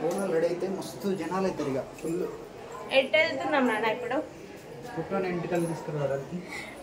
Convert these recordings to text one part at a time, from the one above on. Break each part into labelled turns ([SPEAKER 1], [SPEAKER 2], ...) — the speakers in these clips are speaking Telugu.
[SPEAKER 1] బోనాలు రెడీ అయితే మస్తు జనాలు అవుతారు ఇక ఫుల్.
[SPEAKER 2] ఎట్ వెళ్తున్నాం నాన్న ఇప్పుడు?
[SPEAKER 1] పుట్టిన ఇంటికల్ తీసుకురావడానికి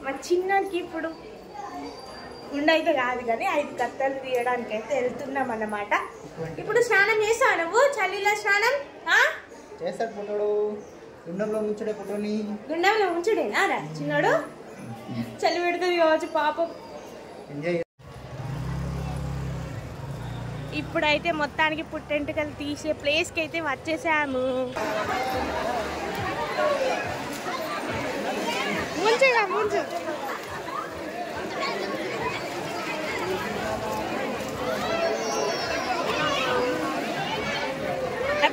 [SPEAKER 2] మా చిన్నకి ఇప్పుడు ఉండైతే కాదు కానీ 5 కత్తలు తీయడానికి అయితే వెళ్తున్నాం అన్నమాట. ఇప్పుడు స్నానం చేస్తావు నువ్వు? చలిలో స్నానం
[SPEAKER 1] చేస్తాడు పుట్టాడు. గుండంలో ఉంచుడే పుట్టని.
[SPEAKER 2] గుండంలో ఉంచుడేనా రా చిన్నోడు? చలి పెడుతుంది కావచ్చు పాపం.
[SPEAKER 1] ఎంజాయ్.
[SPEAKER 2] ఇప్పుడైతే మొత్తానికి పుట్టెంటుకలు తీసే ప్లేస్కి అయితే వచ్చేసాము. ముంచుగా ముంచు.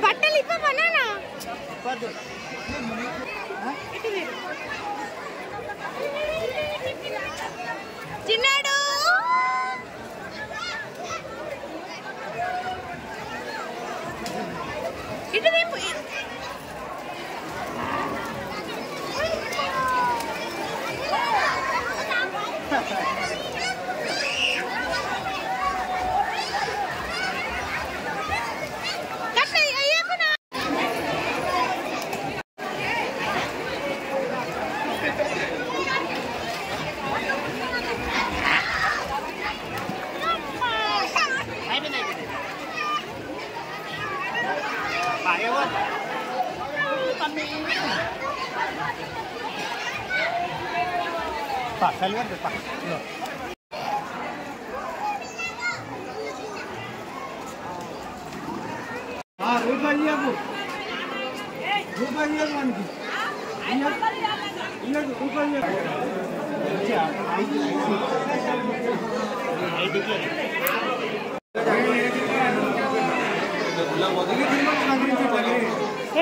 [SPEAKER 2] బట్టలు ఇవ్వమన్నా చిన్నాడు. ఇటు దింపు.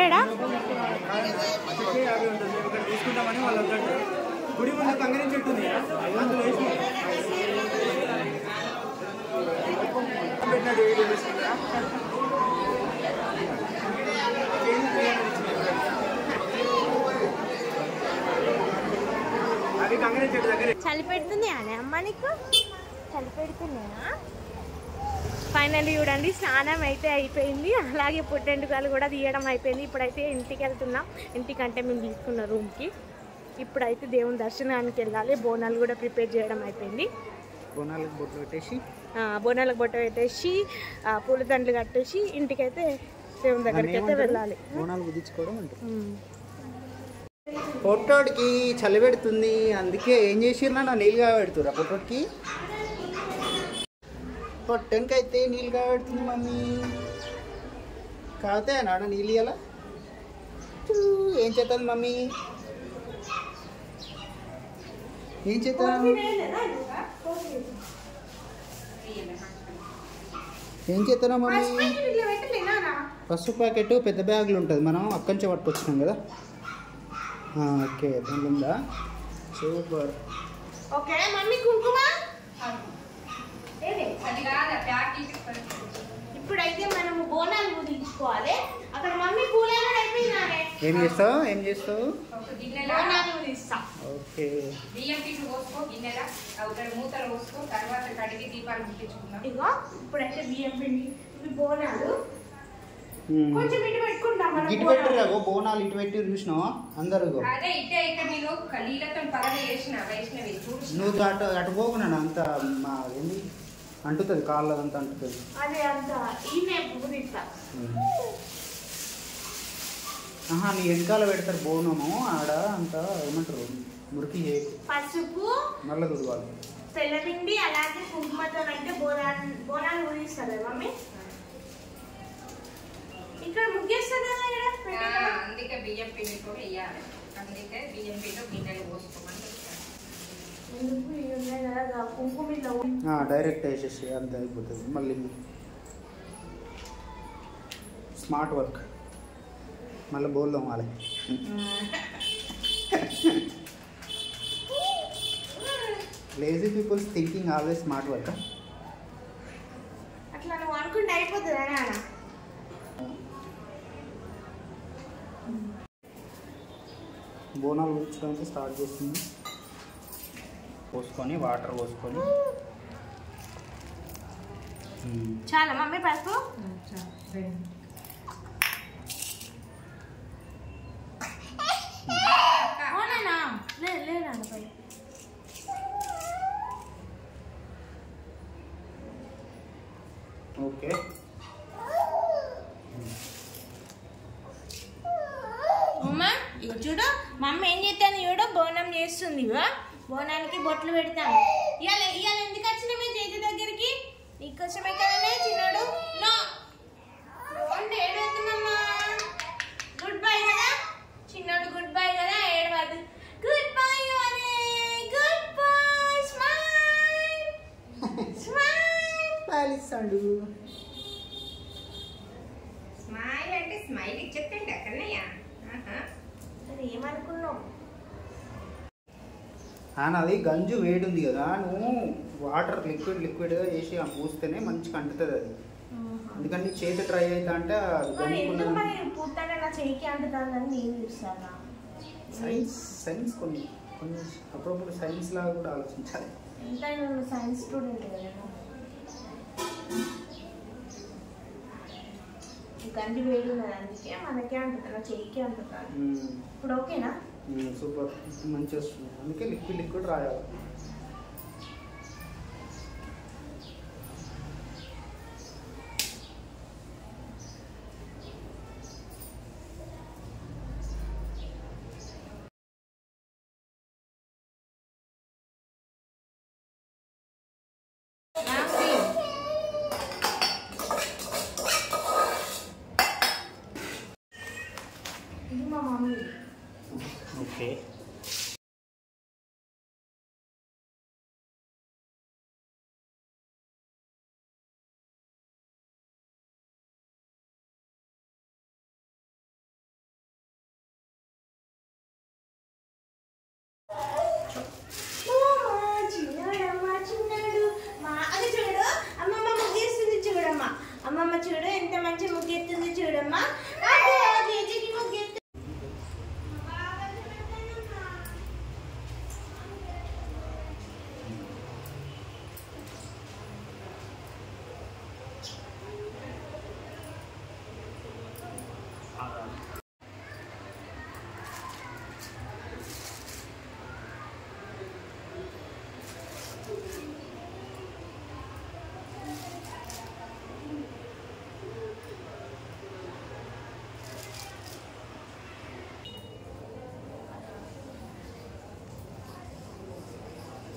[SPEAKER 2] ఏడా
[SPEAKER 1] తీసుకుంటామని వాళ్ళు గుడి ముందు కంగని చెట్టు ఉంది.
[SPEAKER 2] చలి పెడుతుంది అని అమ్మ నీకు? చలి పెడుతున్నాయా? ఫైనల్లీ చూడండి స్నానం అయితే అయిపోయింది, అలాగే పుట్టెంటుకలు కూడా తీయడం అయిపోయింది. ఇప్పుడైతే ఇంటికి వెళ్తున్నాం. ఇంటికంటే మేము తీసుకున్న రూమ్కి. ఇప్పుడైతే దేవుని దర్శనానికి వెళ్ళాలి. బోనాలు కూడా ప్రిపేర్ చేయడం అయిపోయింది.
[SPEAKER 1] బోనాలకు బొట్టు పెట్టేసి
[SPEAKER 2] పూలదండలు కట్టేసి ఇంటికైతే దేవుని దగ్గరికి అయితే వెళ్ళాలి.
[SPEAKER 1] బోనాలు కుదించుకోవడం అంటే. పొట్టోడికి చలి పెడుతుంది, అందుకే ఏం చేసిర్రు నా నీళ్ళుగా పెడుతురా పొట్టోడికి? పొట్టనికైతే నీళ్ళుగా పెడుతుంది మమ్మీ. కాతే నాడ నీళ్ళు ఇలా ఏం చేస్తుంది మమ్మీ? ఏం చేస్తా? ఏం చేస్తున్నా మమ్మీ? పసుపు ప్యాకెట్ పెద్ద బ్యాగులు ఉంటుంది, మనం అక్కడి నుంచి పట్టుకొచ్చినాం కదా. ఓకే దాంట్లో ఉందా? సూపర్.
[SPEAKER 2] ఓకే మమ్మీ కుంకుమ. ఇప్పుడైతే మనము బోనాలు పూజించుకోవాలి. అక్కడ మమ్మీ పూలేనా అయిపోయినానే.
[SPEAKER 1] ఏం చేస్తావు?
[SPEAKER 2] బోనాలు పూజిస్తా.
[SPEAKER 1] ఓకే.
[SPEAKER 3] బియ్యం పీసులు పోసుకో గిన్నెల, మూతలు పోసుకో, తర్వాత కడిగి దీపాలు ముట్టించుకున్నాం.
[SPEAKER 2] ఇగో ఇప్పుడైతే బియ్యం పిండి, ఇవి బోనాలు. కొంచెం ఇటు పెట్టుకుంటాం మనం.
[SPEAKER 1] ఇటు పెట్టిర్రు బోనాలు, ఇటు పెట్టి చూసినావా అందరు?
[SPEAKER 3] అదే ఇటే ఇక్కడ నేను నీళ్ళతో పగల వేసినవి
[SPEAKER 1] నువ్వు అటు పోకున్నాను అంత ఏంది అంటుతుంది, కాళ్ళ అంతా అంటుతుంది.
[SPEAKER 2] అదే అంత ఈయనే పూజిస్తా.
[SPEAKER 1] నీ వెనకాల పెడతారు బోనము ఆడ అంతా ఏమంటారు మురికి
[SPEAKER 2] పసుపు
[SPEAKER 1] నల్ల దుర్వాలి
[SPEAKER 2] తెల్లపిండి అలాగే కుంకుమతో అంటే బోనాలు పూజిస్తారు మమ్మీ. ఇక్కడ ముగ్గేస్తారు కదా,
[SPEAKER 3] అందుకే బియ్యం పిండి కూడా వేయాలి. అందుకే బియ్యం పిండి గిన్నెలు పోసుకోమని
[SPEAKER 1] డైరెక్ట్ వేసేసి అంత అయిపోతుంది. మళ్ళీ స్మార్ట్ వర్క్ మళ్ళీ బోల్దాం వాళ్ళకి. Lazy people's thinking always smart work.
[SPEAKER 2] అట్లా నువ్వు అనుకుంటే అయిపోతుంది అన్న.
[SPEAKER 1] బోనాలు ఉడిచడానికి స్టార్ట్ చేస్తుంది. పోసుకొని వాటర్ పోసుకొని
[SPEAKER 2] చాలా మమ్మీ పసుపు నాన్నపై
[SPEAKER 1] ఓకే.
[SPEAKER 2] అమ్మా ఇక చూడు మా అమ్మ ఏం చేస్తాను చూడు బోనం చేస్తుంది ఇక బోనానికి బొట్లు పెడతాను. ఇవాళ ఇవాళ ఎందుకు వచ్చినా మీ చేతి దగ్గరికి నీకోసమే కదనే చిన్నాడు. నో అంటే ఏడవుతుందమ్మా. గుడ్ బై కదా చిన్నాడు, గుడ్ బై కదా, ఏడవద్దు. Good bye good bye. Smile smile
[SPEAKER 1] ఇస్తాడు.
[SPEAKER 3] స్మైల్ అంటే స్మైల్ ఇచ్చేటండి అక్కడనయ్యా.
[SPEAKER 2] ఏమనుకున్నావు?
[SPEAKER 1] అది గంజు వేడి ఉంది కదా, నువ్వు వాటర్ లిక్విడ్గా చేసి పూస్తేనే మంచిగా అంటుతుంది అది. ఎందుకంటే చేతి డ్రై అవుతా అంటే సైన్స్ కొన్ని అప్పుడప్పుడు సైన్స్ లాగా కూడా ఆలోచించాలి.
[SPEAKER 2] సైన్స్ స్టూడెంట్ కదా గండి వేడి ఉన్నది అందుకే మనకే అంటున్నా చెయ్యికే అంటున్నా. ఇప్పుడు ఓకేనా?
[SPEAKER 1] సూపర్ మంచిగా వస్తుంది. అందుకే లిక్విడ్ రాయాలి.
[SPEAKER 2] ఇది మా మమ్మీ.
[SPEAKER 1] ఓకే.
[SPEAKER 2] అమ్మమ్మ చూడు ఎంత మంచి ముగ్గెత్తుంది చూడమ్మా.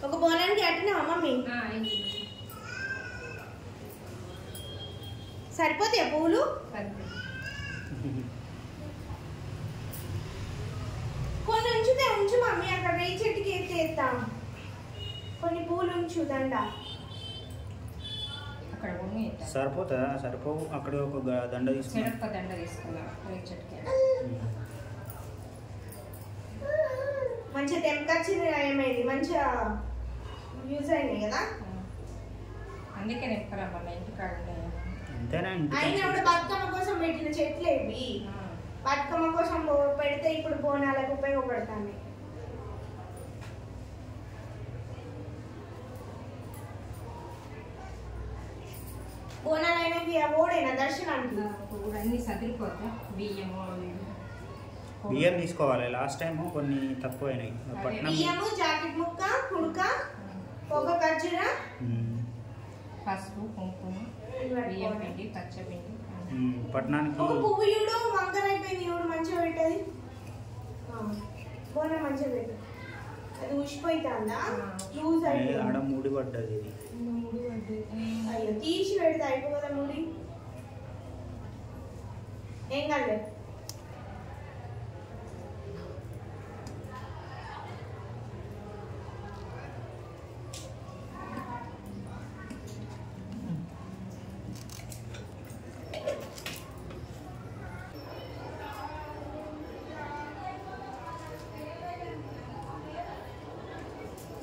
[SPEAKER 2] ఒక బోనానికి అట్టినావా మమ్మీ? సరిపోతాయా పువ్వులు? కొన్ని ఉంచు మమ్మీ, అక్కడ రేయి చెట్టుకి ఎత్తేస్తాం. కొన్ని పూలు ఉంచు దండ.
[SPEAKER 3] అక్కడ
[SPEAKER 1] సరిపోతా? సరిపోవు. అక్కడ ఒక దండ తీసుకున్నా.
[SPEAKER 3] దండ తీసుకున్నా రేయి చెట్టుకి.
[SPEAKER 2] మంచిగా తెంపకొచ్చింది ఏమైంది, మంచిగా యూజ్ అయినాయి కదా.
[SPEAKER 3] అందుకే నెక్కరా మన ఇంటికాడ
[SPEAKER 2] అయినా కూడా బతుకమ్మ కోసం పెట్టిన చెట్లే ఇవి. బతుకమ్మ కోసం పెడితే ఇప్పుడు బోనాలకు ఉపయోగపడతాయి. బోనాలు అయినవి ఓడేనా దర్శనానికి?
[SPEAKER 3] అన్ని సదిరిపోతా.
[SPEAKER 1] బియ్యం తీసుకోవాలి. లాస్ట్ టైం కొన్ని తక్కువైనాయి.
[SPEAKER 2] బియ్యము, జాకెట్ ముక్క, కుడుక, పొగ ఖర్జూర,
[SPEAKER 3] పసుపు, కుంకుమ, బియ్యం పిండి, పచ్చపిండి.
[SPEAKER 1] పట్టణానికి
[SPEAKER 2] ఒక పువ్వు చూడు వంకర అయిపోయింది చూడు, మంచిగా పెట్టది. బోనం మంచిగా పెట్టు. అది ఉసిపోయితుందా? లూజ్ అయిపోయింది.
[SPEAKER 1] ఆడ ముడి పడ్డది.
[SPEAKER 2] అయ్యో తీసి పెడితే అయిపో కదా ముడి. ఏం కాదు.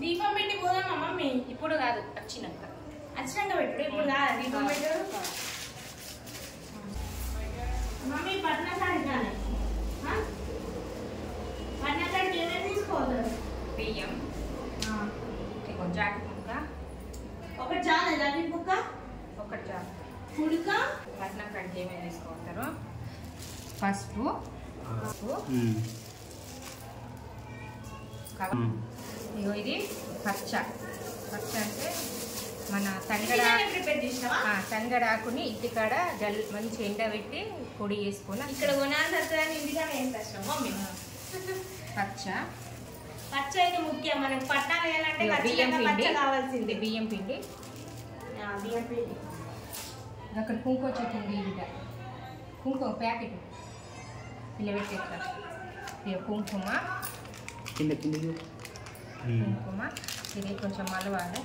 [SPEAKER 2] దీపం పెట్టి పోదామా మమ్మీ?
[SPEAKER 3] ఇప్పుడు కాదు, వచ్చినాక
[SPEAKER 2] పెట్టు. ఇప్పుడు కాదు దీపం పెట్టు. మమ్మీ పట్న కాడి కానీ పట్న కాడికి ఏమేమి తీసుకోవద్దు?
[SPEAKER 3] బియ్యం, జాకెట్ ముక్క,
[SPEAKER 2] ఒకటి చాలా జాకెట్ ముక్క,
[SPEAKER 3] ఒకటి చాలు.
[SPEAKER 2] కుడుక,
[SPEAKER 3] పట్నం కాడికి ఏమేమి తీసుకుంటారు? పసుపు, ఇగో ఇది పచ్చ అంటే మన తంగడాకుని ఇంటికాడ మంచి ఎండబెట్టి పొడి చేసుకొని
[SPEAKER 2] ఇక్కడ కొనాల్సి ఇంటికాడ ఏం కష్టం
[SPEAKER 3] పచ్చ
[SPEAKER 2] అయితే ముఖ్యం మనకి పట్టాలు వేయాలంటే
[SPEAKER 3] బియ్యం పిండి
[SPEAKER 2] కావాల్సింది.
[SPEAKER 3] బియ్యం పిండి అక్కడ కుంకుమ చెట్టు కుంకుమ ప్యాకెట్ ఇలా పెట్టేస్తా. ఇక కుంకుమ ఇది కొంచెం మలవాలి.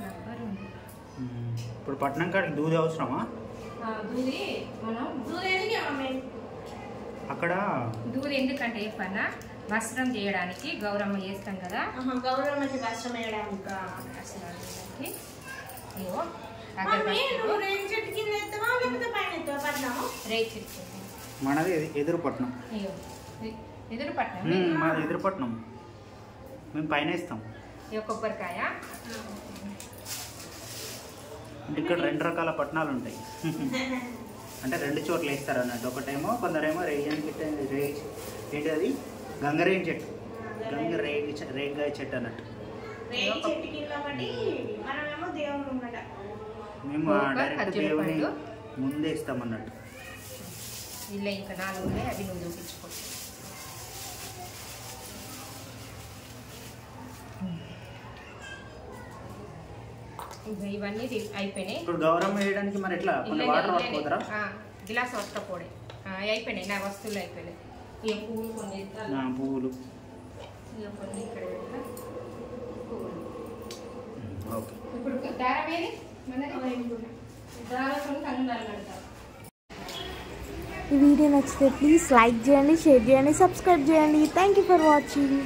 [SPEAKER 3] రబ్బర్ ఉంది.
[SPEAKER 1] ఇప్పుడు పట్నం కాడికి దూది అవసరమా?
[SPEAKER 3] దూది మనం
[SPEAKER 1] అక్కడ
[SPEAKER 3] దూది ఎందుకంటే చెప్పన్నా వస్త్రం చేయడానికి గౌరమ్మ చేస్తాం కదా.
[SPEAKER 2] గౌరమ్మకి వస్త్రం వేయడానికి
[SPEAKER 1] మనది ఎదురుపట్నం.
[SPEAKER 3] ఎదురుపట్నం
[SPEAKER 1] మాది ఎదురుపట్నం. మేము పైన ఇస్తాం.
[SPEAKER 3] ఇక కొబ్బరికాయ
[SPEAKER 1] ఇక్కడ 2 రకాల పట్నాలు ఉంటాయి. అంటే 2 చోట్ల వేస్తారు అన్నట్టు. ఒకటేమో కొందరేమో ఏంటది గంగరేగి చెట్టు, రేగాయ చెట్టు అన్నట్టు. మేము డైరెక్ట్ దేవుని ముందే ఇస్తాం అన్నట్టు.
[SPEAKER 3] ఇలా ఇంకా 4 ఉన్నాయి, అవి నువ్వు చూపించుకో. ఇవన్నీ అయిపోయినాయి.
[SPEAKER 1] ఇప్పుడు గౌరవం వేయడానికి మరి ఎట్లా వాటర్ పట్టుకోదరా?
[SPEAKER 3] గిలాస్ పట్టుకోడే అయిపోయినాయి. నా వస్తువులు అయిపోయినాయి. ఇక పువ్వులు కొన్ని
[SPEAKER 1] పువ్వులు
[SPEAKER 3] ఇక కొన్ని ఇక్కడ పువ్వులు.
[SPEAKER 1] ఓకే.
[SPEAKER 3] ఇప్పుడు దారం ఏది దారం కొన్ని కంగారు పెడతాం.
[SPEAKER 2] ఈ వీడియో నచ్చితే ప్లీజ్ లైక్ చేయండి, షేర్ చేయండి, సబ్స్క్రైబ్ చేయండి. Thank you for watching.